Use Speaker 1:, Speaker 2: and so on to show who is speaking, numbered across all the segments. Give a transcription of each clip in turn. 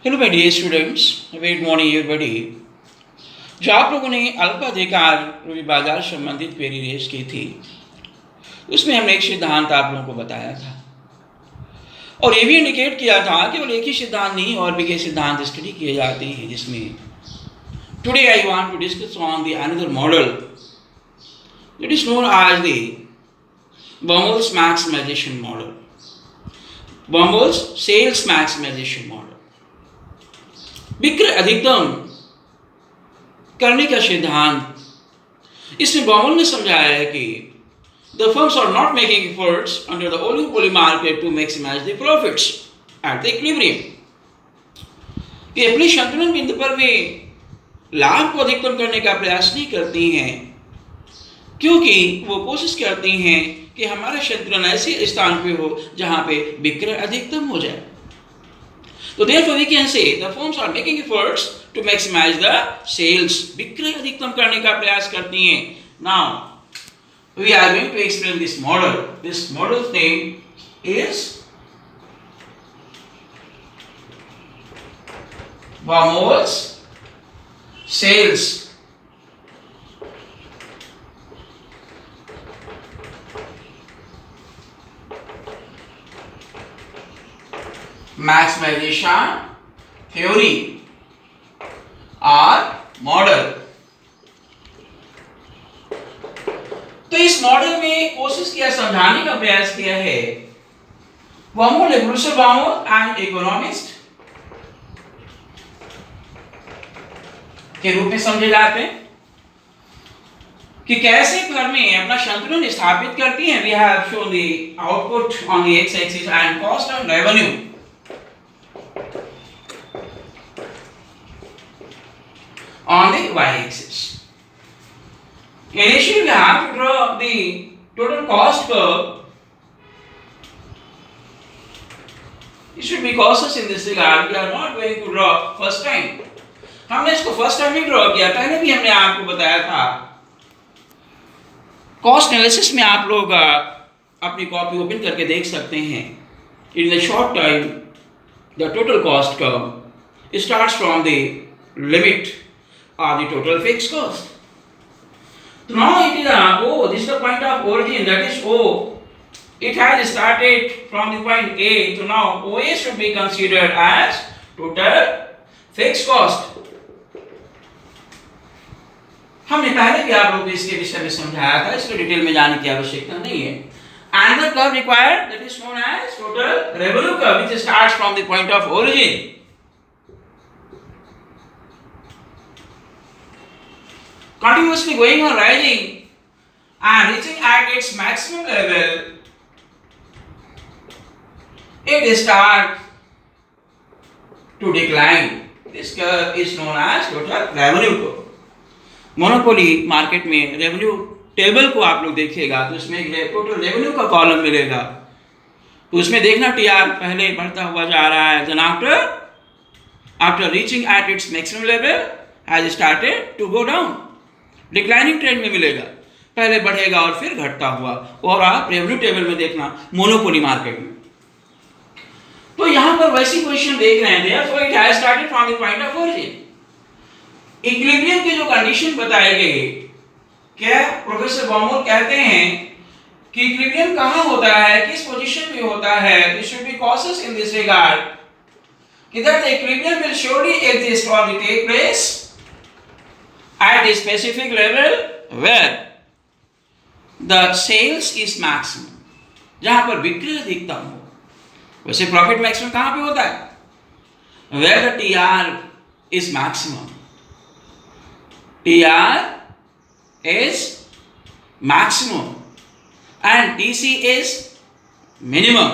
Speaker 1: Hello my dear students, good morning everybody. जो आप लोगों ने अल्पाधिकार बाजार संबंधित क्वेरी रेज की थी, उसमें हमने एक सिद्धांत आप लोगों को बताया था और ये भी इंडिकेट किया था कि केवल एक ही सिद्धांत नहीं और भी कई सिद्धांत स्टडी किए जाते हैं, जिसमें today I want to discuss on the another model that is known as the Baumol's maximisation model, Baumol's sales maximisation model. विक्रय अधिकतम करने का सिद्धांत, इसमें बाउमोल ने समझाया है कि the firms are not making efforts under the oligopoly market to maximize the profits at the equilibrium। कि अपनी संतुलन बिंदु पर वे लाभ को अधिकतम करने का प्रयास नहीं करती हैं, क्योंकि वो कोशिश करती हैं कि हमारा संतुलन ऐसे स्थान पे हो जहां पे विक्रय अधिकतम हो जाए। तो therefore we can say the firms are making efforts to maximize the sales। विक्रय अधिकतम करने का प्रयास करती हैं। Now we are going to explain this model. This model's name is Baumol's sales maximization theory और मॉडल। तो इस मॉडल में कोशिश किया, समझाने का प्रयास किया है बाउमोल, ब्रूसर बाउमोल एंड इकोनॉमिस्ट के रूप में समझे जाते हैं कि कैसे फर्में अपना संतुलन स्थापित करती हैं। We have shown the output on the x axis and cost and revenue on the y-axis. Initially, we have to draw the total cost curve. You should be cautious in this regard. We are not going to draw first time. हमने इसको first time ही draw किया, पहले भी हमने आपको बताया था। Cost analysis में आप लोग अपनी कॉपी ओपन करके देख सकते हैं। In a short time, the total cost curve starts from the limit of the total fixed cost. So now it is this is the point of origin, that is O. It has started from the point A. So now OA should be considered as total fixed cost. हमने पहले भी आप लोगों को इसके विषय में समझाया था, इसको डिटेल में जाने की आवश्यकता नहीं है। Another curve required, that is known as total revenue curve, which starts from the point of origin. Continuously going on rising and reaching at its maximum level, it starts to decline. This curve is known as total revenue curve. Monopoly market में revenue table को आप लोग देखिएगा तो उसमें total revenue का column मिलेगा। तो उसमें देखना टीआर पहले बढ़ता हुआ जा रहा है, then after reaching at its maximum level has started to go down। Declining trend में मिलेगा, पहले बढ़ेगा और फिर घटता हुआ। और आप रेवेन्यू टेबल में देखना मोनोपोली मार्केट में। तो यहां पर वैसी पोजीशन देख रहे हैं, therefore it has started from the point of origin। Equilibrium की जो कंडीशन बताई गई, क्या प्रोफेसर बाउमोल कहते हैं कि इक्विलिब्रियम कहां होता है, किस पोजीशन में होता है। We should be cautious in this regard कि that the equilibrium will surely exist और take place at a specific level where the sales is maximum, जहां पर बिक्री अधिकतम हो। वैसे प्रॉफिट मैक्सिमम कहां पे होता है, where the TR is maximum। TR is maximum and TC is minimum।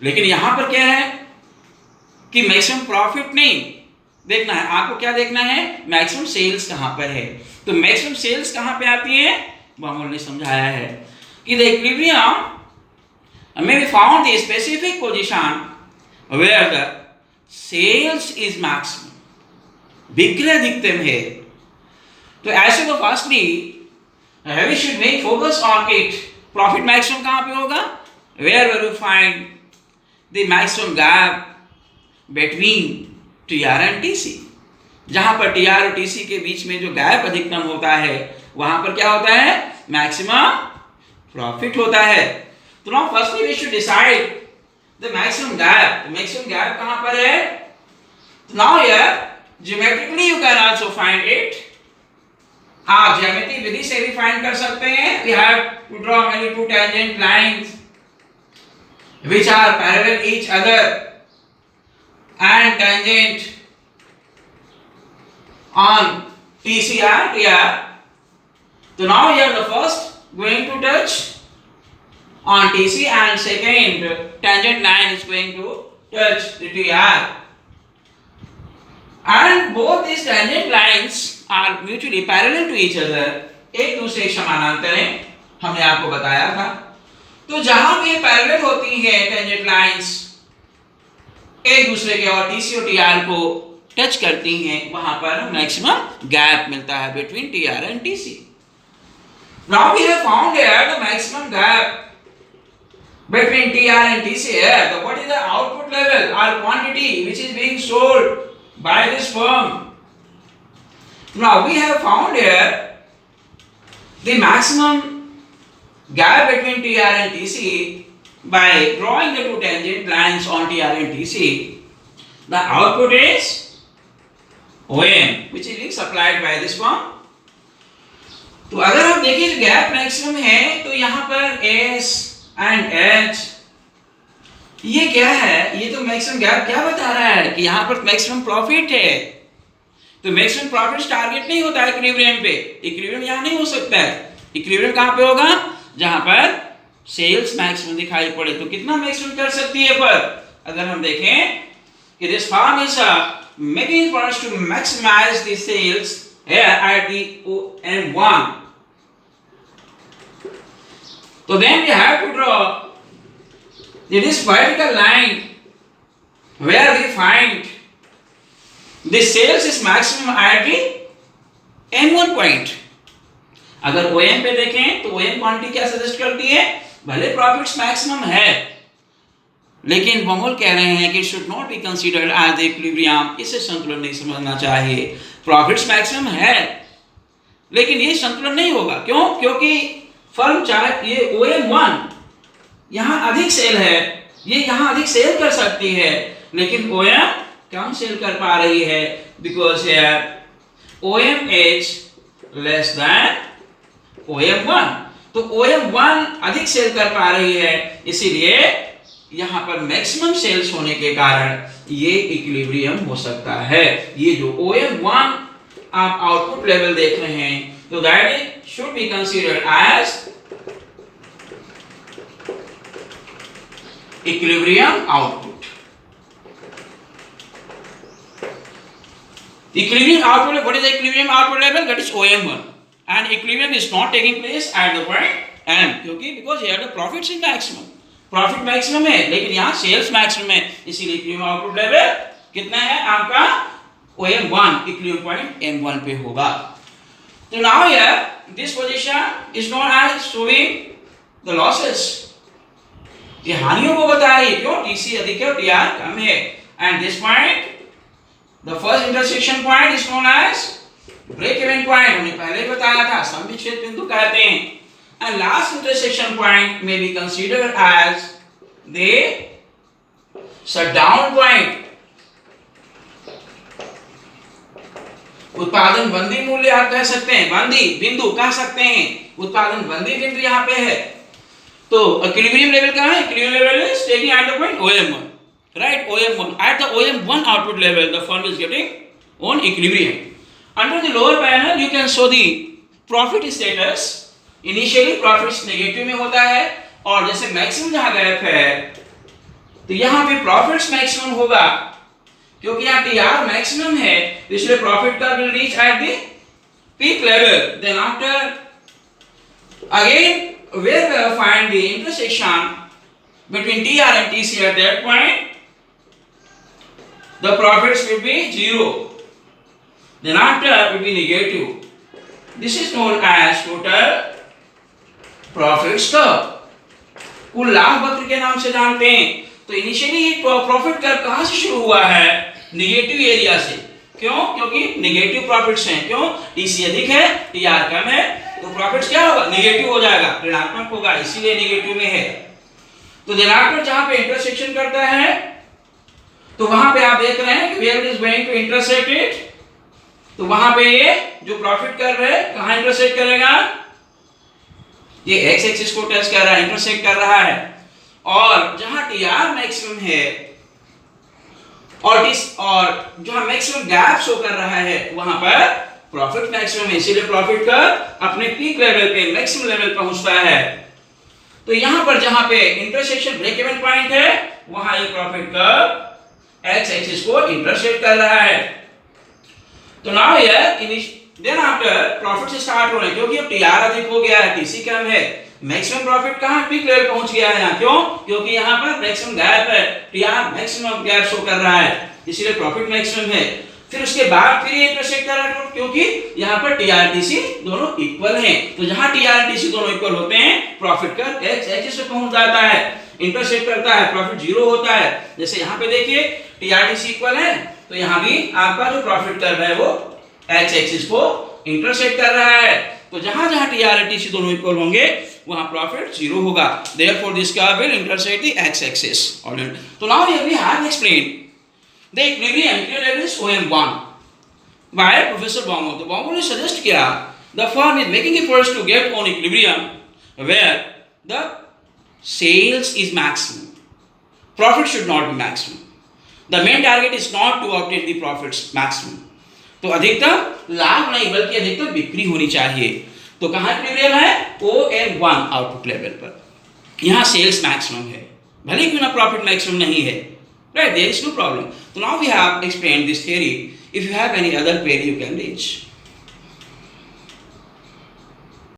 Speaker 1: लेकिन यहां पर क्या है कि मैक्सिमम प्रॉफिट नहीं देखना है, आपको क्या देखना है, मैक्सिमम सेल्स कहां पर है। तो मैक्सिमम सेल्स कहां पे आती है, बाउमोल ने समझाया है कि the equilibrium may be found the specific position where the sales is maximum, विक्रय अधिकतम है। तो ऐसे तो firstly we should make focus on it. Profit maximum कहां पे होगा, where will you find the maximum gap between TR and TC। जहां पर TR और TC के बीच में जो गैप अधिकतम होता है वहां पर क्या होता है, मैक्सिमम प्रॉफिट होता है। तो now firstly we should decide the maximum gap. Maximum gap कहां पर है? तो now here geometrically you can also find it. आप ज्यामिति विधि से भी फाइंड कर सकते हैं। We have to draw many two tangent lines which are parallel each other and tangent on TCR TR. So now here the first going to touch on TC and second tangent line is going to touch the TR, and both these tangent lines are mutually parallel to each other. एक दूसरे के समानांतर हैं, हमने आपको बताया था। तो जहां भी पैरेलल होती है टेंजेंट लाइंस एक दूसरे के और TC और TR को टच करती हैं, वहां पर मैक्सिमम गैप मिलता है between TR and TC। Now we have found here the maximum gap between TR and TC here. What is the output level or quantity which is being sold by this firm? Now we have found here the maximum gap between TR and TC by drawing the two tangent lines on TR and TC. The output is OM which is being supplied by this firm. तो अगर आप देखिए gap maximum है तो यहाँ पर S and H ये क्या है? ये तो मैक्सिमम गैप क्या बता रहा है कि यहाँ पर मैक्सिमम प्रॉफिट है। तो मैक्सिमम प्रॉफिट टारगेट नहीं होता है इक्विलिब्रियम पे। इक्विलिब्रियम यहाँ नहीं हो सकता है। इक्विलिब्रियम कहाँ पे होगा? जहां पर सेल्स मैक्सिमम दिखाई पड़े। तो कितना मैक्सिमम कर सकती है पर अगर हम देखें कि this firm is making efforts to maximise the sales here at the OM1, तो then we have to draw this vertical line where we find the sales is maximum at the M1 point. अगर OM पे देखें तो OM quantity क्या suggest करती है? भले profits maximum है लेकिन बमोल कह रहे हैं कि should not be considered as equilibrium. इसे संतुलन नहीं समझना चाहिए। प्रॉफिट्स मैक्सिमम है लेकिन ये संतुलन नहीं होगा। क्यों? क्योंकि फर्म चाहे ये OM1 यहाँ अधिक सेल है, ये यहाँ अधिक सेल कर सकती है लेकिन OM कम सेल कर पा रही है because OM is less than OM1। तो OM1 अधिक सेल कर पा रही है, इसीलिए यहां पर मैक्सिमम सेल्स होने के कारण ये इक्विलिब्रियम हो सकता है। ये जो OM1 आप आउटपुट लेवल देख रहे हैं तो that is should be considered as equilibrium output. Equilibrium output, what is the equilibrium output level? That is OM1, and equilibrium is not taking place at the point M, क्योंकि because here the profits is maximum, profit maximum है लेकिन यहाँ sales maximum है, इसीलिए equilibrium output level कितना है आपका? OM1, equilibrium point M1 पे होगा। तो now here this position is known as showing the losses, ये हानियों को बता रही है। क्यों? TC अधिक है और TR कम है, and this point the first intersection point is known as break even point, हमने पहले ही बताया था, समविच्छेद बिंदु कहते हैं। and last intersection point may be considered as the shutdown point, उत्पादन बंदी मूल्य आप कह सकते हैं, बंदी बिंदु कह सकते हैं, उत्पादन बंदी बिंदु यहाँ पे है। तो इक्विलिब्रियम लेवल कहाँ है? Equilibrium level is taking at the point OM1, right? OM1, at the OM1 output level the firm is getting on equilibrium. Under the lower panel you can show the profit status. Initially profits negative में होता है और जैसे maximum जहाँ gap है तो यहाँ पे प्रॉफिट्स मैक्सिमम होगा क्योंकि यहाँ TR मैक्सिमम है, इसलिए प्रॉफिट का will reach at the peak level. Then after again where we will find the intersection between TR and TC at that point, the profits will be 0. Then after will be negative. This is known as total profits curve. कुल लाभ वक्र के नाम से जानते हैं। तो initially profit curve कहाँ से शुरू हुआ है? निगेटिव एरिया से। क्यों? क्योंकि निगेटिव प्रॉफिट्स हैं। क्यों? टीसी अधिक है, टीआर कम है, तो प्रॉफिट्स क्या होगा? निगेटिव हो जाएगा, ऋणात्मक होगा, इसीलिए निगेटिव में है। तो ऋणात्मक जहां पे इंटरसेक्शन करता है तो वहां पे आप देख रहे हैं कि where it is going to intersect it, तो वहां पे ये जो प्रॉफिट कर रहे हैं कहां इंटरसेक्ट करेगा? ये एक्स एक्सिस को टच कर रहा है, इंटरसेक्ट कर रहा है। और जहां टीआर मैक्सिमम है और जहां मैक्सिमम गैप शो कर रहा है वहां पर प्रॉफिट मैक्सिमम है, इसीलिए प्रॉफिट का अपने पीक लेवल पे मैक्सिमम लेवल पहुंचता है। तो यहां पर जहां पे इंटरसेक्शन ब्रेक इवन पॉइंट है वहां ये प्रॉफिट का एक्स एक्सिस को इंटरसेक्ट कर रहा है। तो now here then after profit से स्टार्ट हो रहे हैं, क्योंकि अब टीआर अधिक हो गया है, टीसी कम है, मैक्सिमम प्रॉफिट कहां पीक लेवल पहुंच गया है यहाँ। क्यों? क्योंकि यहाँ पर मैक्सिमम गैप है, टीआर मैक्सिमम गैप शो कर रहा है, इसीलिए प्रॉफिट मैक्सिमम है। फिर उसके बाद फिर ये इंटरसेक्ट कर रहा है, क्योंकि यहाँ पर टीआर टीसी दोनों इक्वल हैं। तो जहां टीआर टीसी दोनों इक्वल होते हैं प्रॉफिट का एक्स एक्सिस पे पहुंच जाता है, इंटरसेक्ट करता है, प्रॉफिट जीरो होता है। जैसे यहाँ पे देखिए टीआर टीसी इक्वल है, तो यहाँ भी आपका जो प्रॉफिट कर रहा है वो एक्स एक्सिस को इंटरसेक्ट कर रहा है। तो जहां जहां टीआर और टीसी दोनों इक्वल होंगे वहां प्रॉफिट जीरो होगा। Therefore this curve will intersect the x axis. Alright. So now here we have explained the equilibrium is OM1 by Professor Baumol. तो Baumol ने suggest किया the firm is making efforts to get on equilibrium where the sales is maximum, profit should not be maximum. The main target is not to obtain the profits maximum. तो अधिकतम लाभ नहीं बल्कि अधिकतम बिक्री होनी चाहिए। तो कहां इक्विलिब्रियम है? OM1 आउटपुट लेवल पर। यहां सेल्स मैक्सिमम है, भले क्यों ना प्रॉफिट मैक्सिमम नहीं है, right? There is no problem. तो now we have explained this theory. If you have any other query you can reach.